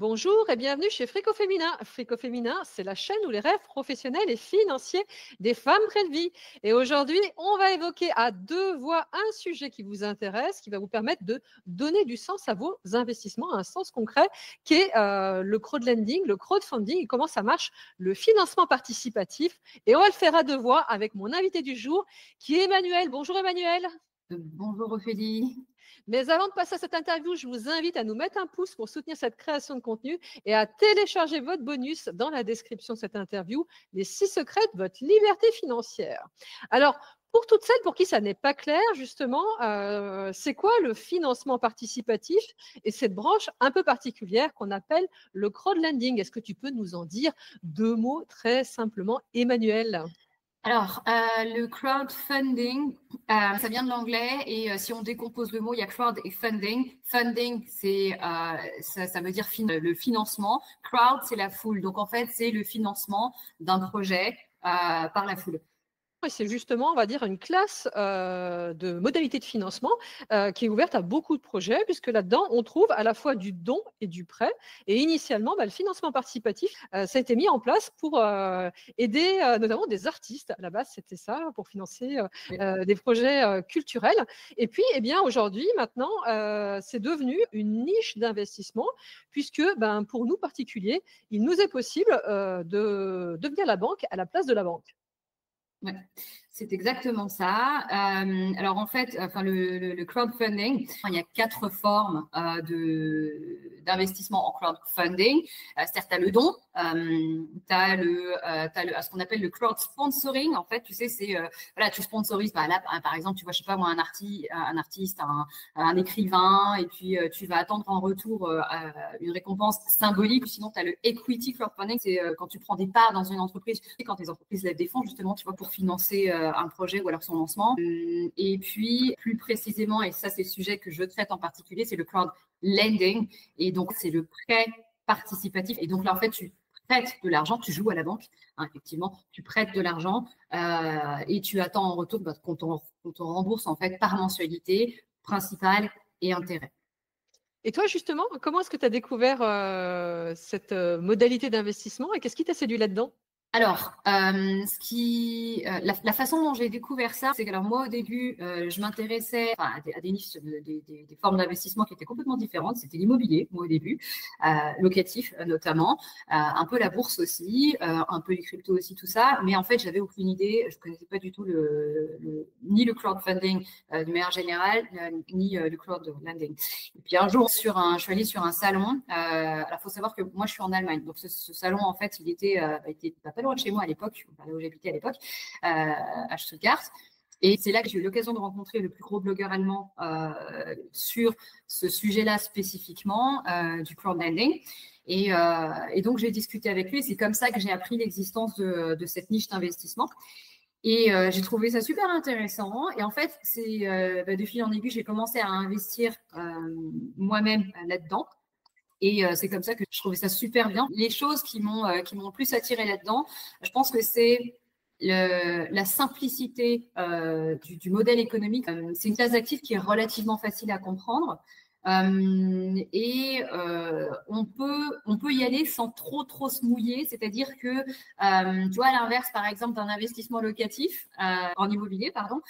Bonjour et bienvenue chez Frico Féminin. Frico Féminin, c'est la chaîne où les rêves professionnels et financiers des femmes prennent vie. Et aujourd'hui, on va évoquer à deux voix un sujet qui vous intéresse, qui va vous permettre de donner du sens à vos investissements, un sens concret, qui est le crowdlending, le crowdfunding, et comment ça marche, le financement participatif. Et on va le faire à deux voix avec mon invité du jour, qui est Emmanuel. Bonjour Emmanuel. Bonjour Ophélie. Mais avant de passer à cette interview, je vous invite à nous mettre un pouce pour soutenir cette création de contenu et à télécharger votre bonus dans la description de cette interview, les 6 secrets de votre liberté financière. Alors, pour toutes celles pour qui ça n'est pas clair, justement, c'est quoi le financement participatif et cette branche un peu particulière qu'on appelle le crowdlending? Est-ce que tu peux nous en dire deux mots très simplement, Emmanuel? Alors, le crowdfunding, ça vient de l'anglais et si on décompose le mot, il y a crowd et funding. Funding, ça veut dire le financement. Crowd, c'est la foule. Donc, en fait, c'est le financement d'un projet par la foule. C'est justement, on va dire, une classe de modalités de financement qui est ouverte à beaucoup de projets, puisque là-dedans, on trouve à la fois du don et du prêt. Et initialement, le financement participatif, ça a été mis en place pour aider notamment des artistes. À la base, c'était ça, pour financer des projets culturels. Et puis, eh bien, aujourd'hui, maintenant, c'est devenu une niche d'investissement, puisque pour nous particuliers, il nous est possible de devenir la banque à la place de la banque. Ouais, c'est exactement ça. Alors en fait, le crowdfunding, il y a 4 formes d'investissement en crowdfunding. C'est-à-dire, tu as le don, tu as ce qu'on appelle le crowd sponsoring. En fait, tu sais, c'est tu sponsorises. Là, par exemple, tu vois, je sais pas moi, un artiste, un écrivain, et puis tu vas attendre en retour une récompense symbolique. Sinon, tu as le equity crowdfunding, c'est quand tu prends des parts dans une entreprise, et quand les entreprises lèvent des fonds, justement, tu vois, pour financer un projet ou alors son lancement. Et puis, plus précisément, et ça, c'est le sujet que je traite en particulier, c'est le crowdlending. Et donc, c'est le prêt participatif. Et donc là, en fait, tu prêtes de l'argent, tu joues à la banque, effectivement, tu prêtes de l'argent et tu attends en retour qu'on te rembourse en fait par mensualité, principale et intérêt. Et toi, justement, comment est-ce que tu as découvert cette modalité d'investissement et qu'est-ce qui t'a séduit là-dedans? Alors, la façon dont j'ai découvert ça, c'est que moi au début, je m'intéressais à des niches, des formes d'investissement qui étaient complètement différentes. C'était l'immobilier, moi au début, locatif notamment, un peu la bourse aussi, un peu les cryptos aussi, tout ça. Mais en fait, j'avais aucune idée. Je connaissais pas du tout ni le crowdfunding de manière générale, ni le crowdlending. Et puis un jour, je suis allée sur un salon. Alors, faut savoir que moi, je suis en Allemagne, donc ce salon, en fait, il était pas loin de chez moi à l'époque, là où j'habitais à l'époque, à Stuttgart. Et c'est là que j'ai eu l'occasion de rencontrer le plus gros blogueur allemand sur ce sujet-là spécifiquement, du crowdlending. Et donc, j'ai discuté avec lui et c'est comme ça que j'ai appris l'existence de cette niche d'investissement. Et j'ai trouvé ça super intéressant. Et en fait, c'est de fil en aiguille, j'ai commencé à investir moi-même là-dedans. Et c'est comme ça que je trouvais ça super bien. Les choses qui m'ont le plus attiré là-dedans, je pense que c'est la simplicité du modèle économique. C'est une classe d'actifs qui est relativement facile à comprendre. Et on peut y aller sans trop se mouiller, c'est-à-dire que tu vois, à l'inverse par exemple d'un investissement locatif en immobilier, pardon,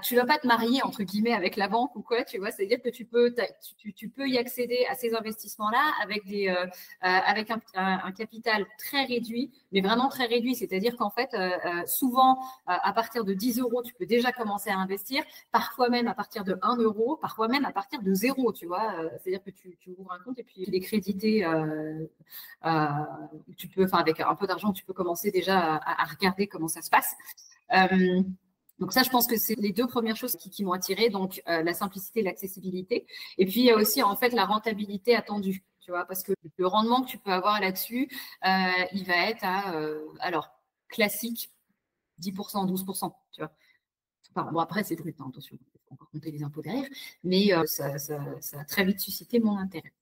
tu vas pas te marier entre guillemets avec la banque ou quoi, tu vois, c'est-à-dire que tu peux y accéder à ces investissements-là avec avec un capital très réduit, mais vraiment très réduit, c'est-à-dire qu'en fait souvent à partir de 10 euros, tu peux déjà commencer à investir, parfois même à partir de 1 euro, parfois même à partir de 0, tu vois, c'est-à-dire que tu ouvres un compte et puis il est crédité, tu peux, avec un peu d'argent, tu peux commencer déjà à regarder comment ça se passe. Donc ça, je pense que c'est les 2 premières choses qui m'ont attirée, donc la simplicité et l'accessibilité. Et puis, il y a aussi en fait la rentabilité attendue, tu vois, parce que le rendement que tu peux avoir là-dessus, il va être alors, classique, 10%, 12%, tu vois. Bon, après, c'est brut, attention, il faut encore compter les impôts derrière, mais ça a très vite suscité mon intérêt.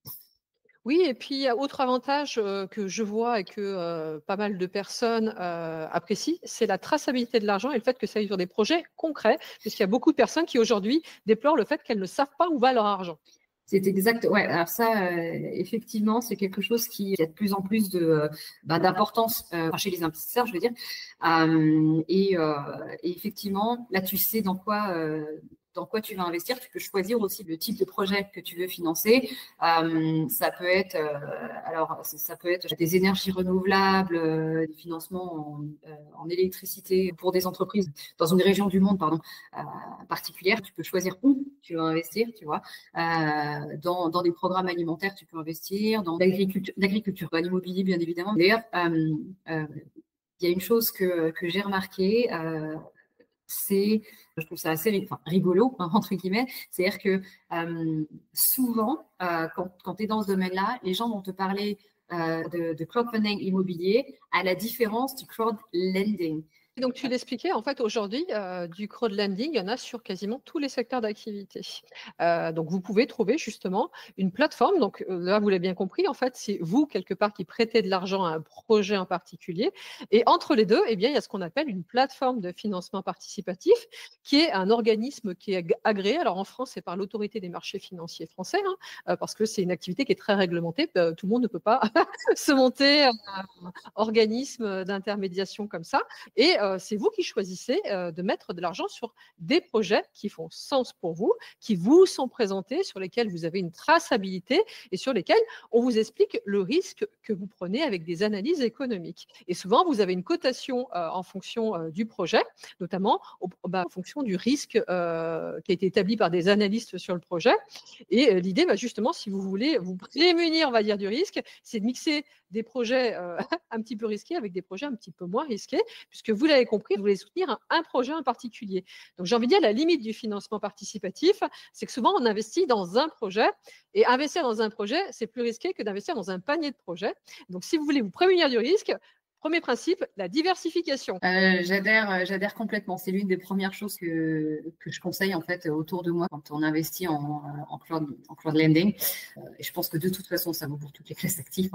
Oui, et puis autre avantage que je vois et que pas mal de personnes apprécient, c'est la traçabilité de l'argent et le fait que ça aille sur des projets concrets, puisqu'il y a beaucoup de personnes qui aujourd'hui déplorent le fait qu'elles ne savent pas où va leur argent. C'est exact. Ouais, alors ça, effectivement, c'est quelque chose qui a de plus en plus d'importance chez les investisseurs, je veux dire. Et effectivement, là, tu sais dans quoi tu vas investir. Tu peux choisir aussi le type de projet que tu veux financer. Ça peut être, ça peut être des énergies renouvelables, des financements en électricité pour des entreprises dans une région du monde, pardon, particulière. Tu peux choisir où tu vas investir, tu vois. Dans des programmes alimentaires, tu peux investir, dans l'agriculture, dans l'immobilier, bien évidemment. D'ailleurs, il y a une chose que j'ai remarqué, je trouve ça assez rigolo, hein, entre guillemets, c'est-à-dire que souvent, quand tu es dans ce domaine-là, les gens vont te parler de crowdfunding immobilier à la différence du crowdlending. Donc, tu l'expliquais, en fait, aujourd'hui, du crowdlending, il y en a sur quasiment tous les secteurs d'activité. Donc, vous pouvez trouver justement une plateforme. Donc, là, vous l'avez bien compris, en fait, c'est vous, quelque part, qui prêtez de l'argent à un projet en particulier. Et entre les deux, eh bien, il y a ce qu'on appelle une plateforme de financement participatif, qui est un organisme qui est agréé. Alors, en France, c'est par l'autorité des marchés financiers français, hein, parce que c'est une activité qui est très réglementée. Tout le monde ne peut pas se monter un organisme d'intermédiation comme ça. Et c'est vous qui choisissez de mettre de l'argent sur des projets qui font sens pour vous, qui vous sont présentés, sur lesquels vous avez une traçabilité et sur lesquels on vous explique le risque que vous prenez avec des analyses économiques. Et souvent, vous avez une cotation en fonction du projet, notamment en fonction du risque qui a été établi par des analystes sur le projet. Et l'idée, justement, si vous voulez vous prémunir, on va dire, du risque, c'est de mixer des projets un petit peu risqués avec des projets un petit peu moins risqués, puisque vous l'avez compris, vous voulez soutenir un projet en particulier. Donc, j'ai envie de dire, la limite du financement participatif, c'est que souvent, on investit dans un projet, et investir dans un projet, c'est plus risqué que d'investir dans un panier de projets. Donc, si vous voulez vous prémunir du risque, premier principe, la diversification. J'adhère complètement. C'est l'une des premières choses que je conseille en fait autour de moi quand on investit en crowd lending. Et je pense que de toute façon, ça vaut pour toutes les classes actives.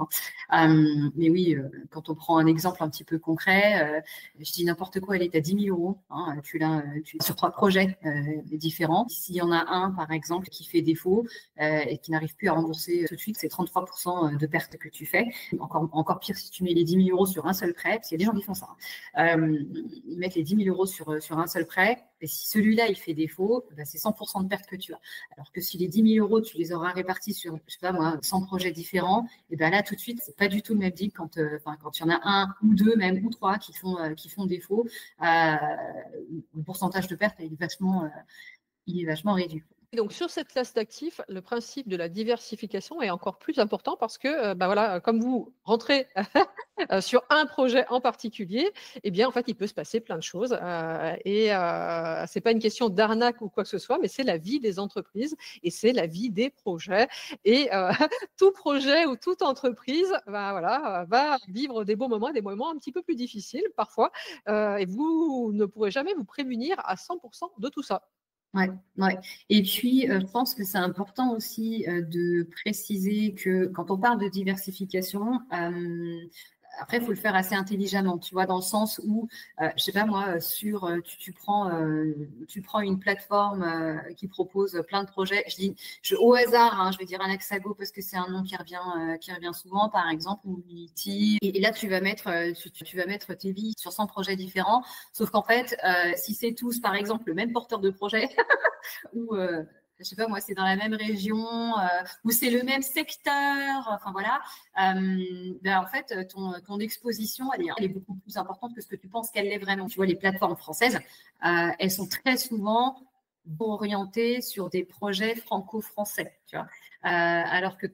Hein. Mais oui, quand on prend un exemple un petit peu concret, je dis n'importe quoi, elle est à 10 000 euros. Hein, tu l'as sur 3 projets différents. S'il y en a un, par exemple, qui fait défaut et qui n'arrive plus à rembourser tout de suite, c'est 33% de pertes que tu fais. Encore pire si tu mets les 10 000 euros sur un seul prêt, parce qu'il y a des gens qui font ça. Ils mettent les 10 000 euros sur un seul prêt, et si celui-là, il fait défaut, c'est 100% de perte que tu as. Alors que si les 10 000 euros, tu les auras répartis sur, je sais pas moi, 100 projets différents, et bien là, tout de suite, c'est pas du tout le même deal quand il y en a un ou deux, même, ou trois qui font défaut. Le pourcentage de perte, il est vachement réduit. Donc, sur cette classe d'actifs, le principe de la diversification est encore plus important parce que, voilà, comme vous rentrez sur un projet en particulier, eh bien, en fait, il peut se passer plein de choses. Ce n'est pas une question d'arnaque ou quoi que ce soit, mais c'est la vie des entreprises et c'est la vie des projets. Et tout projet ou toute entreprise va vivre des bons moments, des moments un petit peu plus difficiles parfois. Et vous ne pourrez jamais vous prémunir à 100% de tout ça. Ouais. Et puis, je pense que c'est important aussi de préciser que quand on parle de diversification, après, il faut le faire assez intelligemment, tu vois, dans le sens où, je sais pas moi, tu prends une plateforme qui propose plein de projets. Au hasard, hein, je vais dire un Axago parce que c'est un nom qui revient souvent, par exemple, ou Unity. Et là, tu vas mettre tes billes sur 100 projets différents. Sauf qu'en fait, si c'est tous, par exemple, le même porteur de projet, ou je sais pas moi, c'est dans la même région, ou c'est le même secteur, enfin voilà, en fait, ton exposition, elle est beaucoup plus importante que ce que tu penses qu'elle l'est vraiment. Tu vois, les plateformes françaises, elles sont très souvent orientées sur des projets franco-français, tu vois. Alors que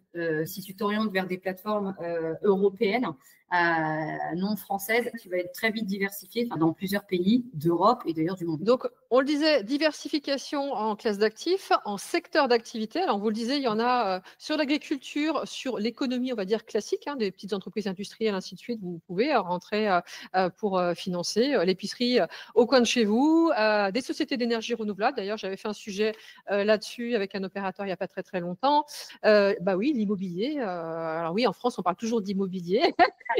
si tu t'orientes vers des plateformes européennes, non françaises, tu vas être très vite diversifié dans plusieurs pays d'Europe et d'ailleurs du monde. Donc, on le disait, diversification en classe d'actifs, en secteur d'activité. Alors, vous le disiez, il y en a sur l'agriculture, sur l'économie, on va dire classique, hein, des petites entreprises industrielles, ainsi de suite. Vous pouvez rentrer pour financer l'épicerie au coin de chez vous, des sociétés d'énergie renouvelable. D'ailleurs, j'avais fait un sujet là-dessus avec un opérateur il n'y a pas très, très longtemps. Bah oui, l'immobilier. Alors oui, en France, on parle toujours d'immobilier.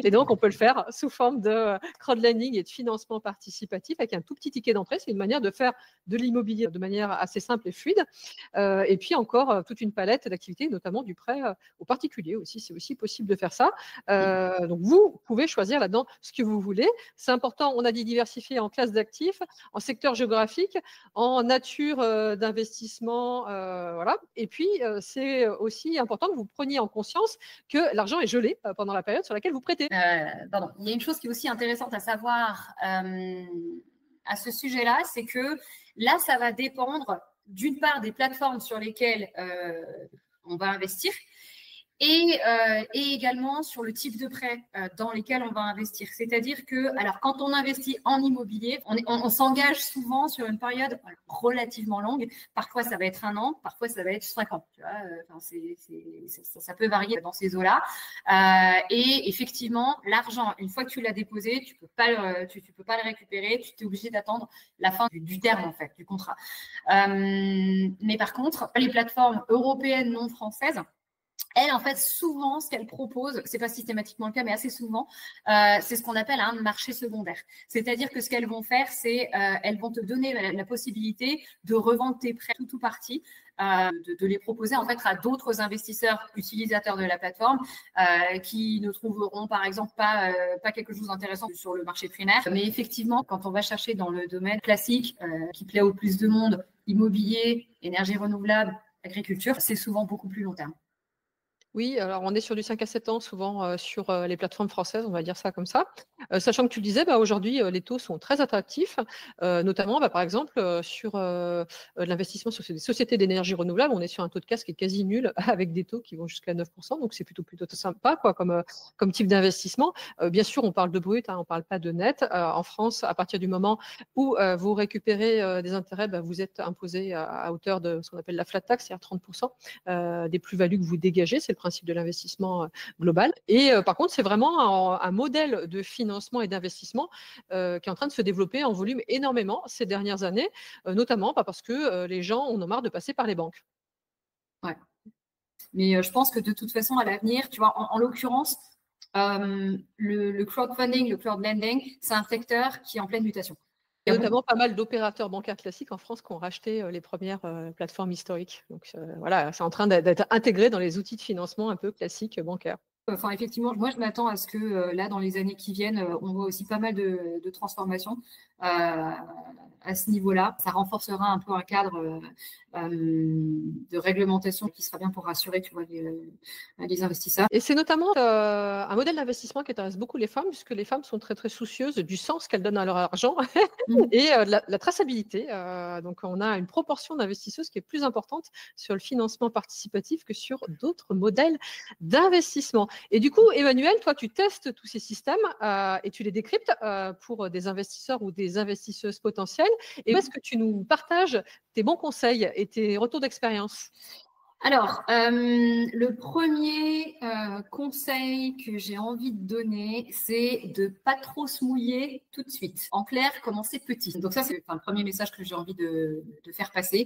Et donc, on peut le faire sous forme de crowdlending et de financement participatif avec un tout petit ticket d'entrée. C'est une manière de faire de l'immobilier de manière assez simple et fluide. Et puis encore toute une palette d'activités, notamment du prêt aux particuliers aussi. C'est aussi possible de faire ça. Donc, vous pouvez choisir là-dedans ce que vous voulez. C'est important, on a dit diversifier en classe d'actifs, en secteur géographique, en nature d'investissement. Voilà. Et puis, c'est aussi important que vous preniez en conscience que l'argent est gelé pendant la période sur laquelle vous prêtez. Pardon. Il y a une chose qui est aussi intéressante à savoir à ce sujet-là, c'est que là, ça va dépendre d'une part des plateformes sur lesquelles on va investir et également sur le type de prêt dans lesquels on va investir. C'est-à-dire que, alors, quand on investit en immobilier, on s'engage souvent sur une période relativement longue. Parfois, ça va être 1 an, parfois, ça va être 5 ans. Tu vois, ça peut varier dans ces eaux-là. Et effectivement, l'argent, une fois que tu l'as déposé, tu peux pas le récupérer. Tu es obligé d'attendre la fin du terme, en fait, du contrat. Mais par contre, les plateformes européennes non françaises, elles, en fait, souvent, ce qu'elles proposent, c'est pas systématiquement le cas, mais assez souvent, c'est ce qu'on appelle un marché secondaire. C'est-à-dire que ce qu'elles vont faire, c'est elles vont te donner la possibilité de revendre tes prêts tout ou partie, de les proposer en fait à d'autres investisseurs utilisateurs de la plateforme qui ne trouveront par exemple pas quelque chose d'intéressant sur le marché primaire. Mais effectivement, quand on va chercher dans le domaine classique qui plaît au plus de monde, immobilier, énergie renouvelable, agriculture, c'est souvent beaucoup plus long terme. Oui, alors on est sur du 5 à 7 ans souvent sur les plateformes françaises, on va dire ça comme ça. Sachant que tu le disais, aujourd'hui, les taux sont très attractifs, notamment par exemple sur l'investissement sur des sociétés d'énergie renouvelable. On est sur un taux de casse qui est quasi nul avec des taux qui vont jusqu'à 9%, donc c'est plutôt sympa quoi, comme type d'investissement. Bien sûr, on parle de brut, on ne parle pas de net. En France, à partir du moment où vous récupérez des intérêts, vous êtes imposé à hauteur de ce qu'on appelle la flat tax, c'est-à-dire 30% des plus-values que vous dégagez. C'est le principe de l'investissement global. Et par contre, c'est vraiment un modèle de financement et d'investissement qui est en train de se développer en volume énormément ces dernières années, notamment parce que les gens en ont marre de passer par les banques. Ouais. Mais je pense que de toute façon, à l'avenir, tu vois, en l'occurrence, le crowdfunding, le crowdlending, c'est un secteur qui est en pleine mutation. Il y a notamment pas mal d'opérateurs bancaires classiques en France qui ont racheté les premières plateformes historiques. Donc voilà, c'est en train d'être intégré dans les outils de financement un peu classiques bancaires. Enfin, effectivement, moi, je m'attends à ce que là, dans les années qui viennent, on voit aussi pas mal de transformations à ce niveau-là. Ça renforcera un peu un cadre de réglementation qui sera bien pour rassurer, tu vois, les investisseurs. Et c'est notamment un modèle d'investissement qui intéresse beaucoup les femmes, puisque les femmes sont très, très soucieuses du sens qu'elles donnent à leur argent et de la traçabilité. Donc, on a une proportion d'investisseuses qui est plus importante sur le financement participatif que sur d'autres modèles d'investissement. Et du coup, Emmanuel, toi, tu testes tous ces systèmes et tu les décryptes pour des investisseurs ou des investisseuses potentielles. Et est-ce que tu nous partages tes bons conseils et tes retours d'expérience? Alors, le premier conseil que j'ai envie de donner, c'est de pas trop se mouiller tout de suite. En clair, commencer petit. Donc ça, c'est le premier message que j'ai envie de faire passer.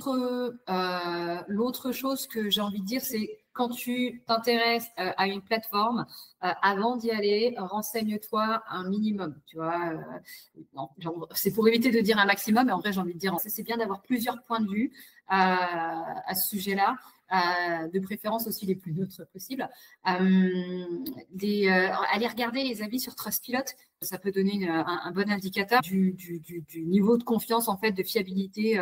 L'autre chose que j'ai envie de dire, c'est quand tu t'intéresses à une plateforme, avant d'y aller, renseigne-toi un minimum. Tu vois, c'est pour éviter de dire un maximum, mais en vrai, j'ai envie de dire, c'est bien d'avoir plusieurs points de vue à ce sujet-là. De préférence aussi les plus neutres possibles. Aller regarder les avis sur Trustpilot, ça peut donner un bon indicateur du niveau de confiance, en fait, de fiabilité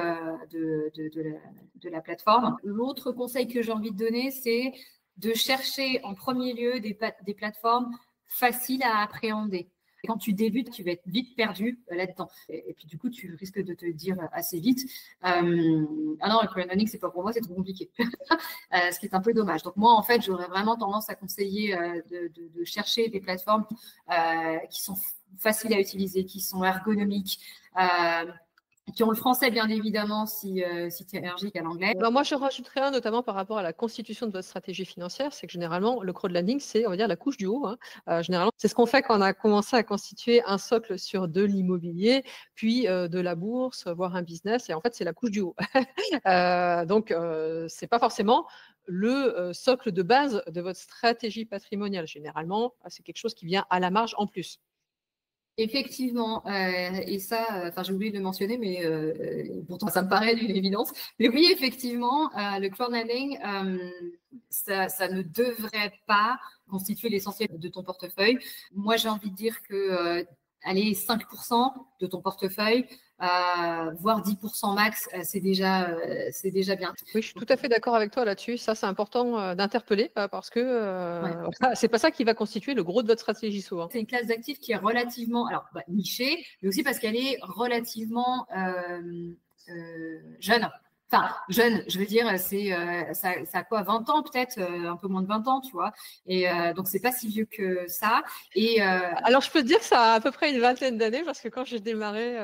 de la plateforme. L'autre conseil que j'ai envie de donner, c'est de chercher en premier lieu des plateformes faciles à appréhender. Quand tu débutes, tu vas être vite perdu là-dedans. Et puis, du coup, tu risques de te dire assez vite ah non, le crowdfunding, c'est pas pour moi, c'est trop compliqué. Ce qui est un peu dommage. Donc, moi, en fait, j'aurais vraiment tendance à conseiller de chercher des plateformes qui sont faciles à utiliser, qui sont ergonomiques, qui ont le français, bien évidemment, si tu es allergique à l'anglais. Alors moi, je rajouterais un, notamment par rapport à la constitution de votre stratégie financière, c'est que généralement, le crowdlending, c'est, on va dire, la couche du haut, hein. Généralement, c'est ce qu'on fait quand on a commencé à constituer un socle sur de l'immobilier, puis de la bourse, voire un business, et en fait, c'est la couche du haut. Donc, c'est pas forcément le socle de base de votre stratégie patrimoniale. Généralement, c'est quelque chose qui vient à la marge en plus. Effectivement, et ça, enfin j'ai oublié de le mentionner, mais pourtant ça me paraît d'une évidence. Mais oui, effectivement, le crowdlending, ça ne devrait pas constituer l'essentiel de ton portefeuille. Moi, j'ai envie de dire que allez, 5% de ton portefeuille, voire 10% max, c'est déjà bien. Oui, je suis tout à fait d'accord avec toi là-dessus. Ça, c'est important d'interpeller parce que c'est pas ça qui va constituer le gros de votre stratégie souvent. C'est une classe d'actifs qui est relativement nichée, mais aussi parce qu'elle est relativement jeune. Enfin, jeune, je veux dire, ça a quoi, 20 ans peut-être, un peu moins de 20 ans, tu vois. Et donc, c'est pas si vieux que ça. Et alors, je peux te dire que ça a à peu près une vingtaine d'années parce que quand j'ai démarré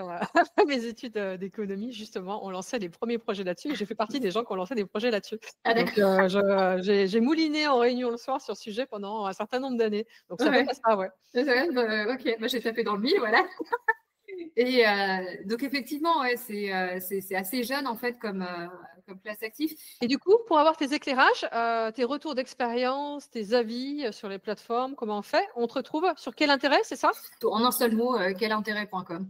mes études d'économie, justement, on lançait les premiers projets là-dessus. J'ai fait partie des gens qui ont lancé des projets là-dessus. Donc, j'ai mouliné en réunion le soir sur ce sujet pendant un certain nombre d'années. Donc, ça peut pas ça, ouais. Ok, j'ai tapé dans le mille, voilà. Et donc effectivement, ouais, c'est assez jeune en fait comme classe active. Et du coup, pour avoir tes éclairages, tes retours d'expérience, tes avis sur les plateformes, comment on fait? On te retrouve sur Quel Intérêt, c'est ça? En un seul mot, quelintérêt.com.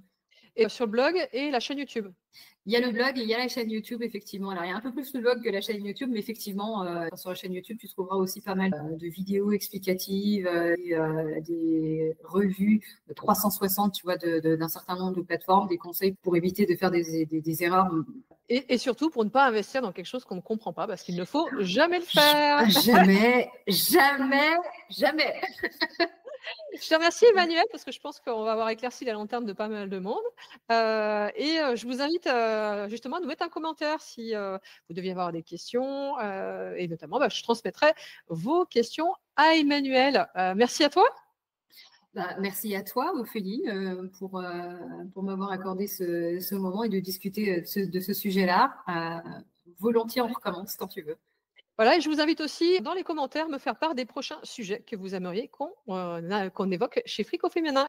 Et sur le blog et la chaîne YouTube. Il y a le blog et il y a la chaîne YouTube, effectivement. Alors, il y a un peu plus le blog que la chaîne YouTube, mais effectivement, sur la chaîne YouTube, tu trouveras aussi pas mal de vidéos explicatives, des revues de 360, tu vois, d'un certain nombre de plateformes, des conseils pour éviter de faire des erreurs. Et surtout pour ne pas investir dans quelque chose qu'on ne comprend pas, parce qu'il ne faut jamais le faire. Jamais, jamais, jamais. Je te remercie Emmanuel, parce que je pense qu'on va avoir éclairci la lanterne de pas mal de monde. Et je vous invite justement à nous mettre un commentaire si vous deviez avoir des questions. Et notamment, je transmettrai vos questions à Emmanuel. Merci à toi. Merci à toi, Ophélie, pour m'avoir accordé ce moment et de discuter de ce sujet-là. Volontiers, on recommence quand tu veux. Voilà, et je vous invite aussi dans les commentaires à me faire part des prochains sujets que vous aimeriez qu'on évoque chez Frico Féminin.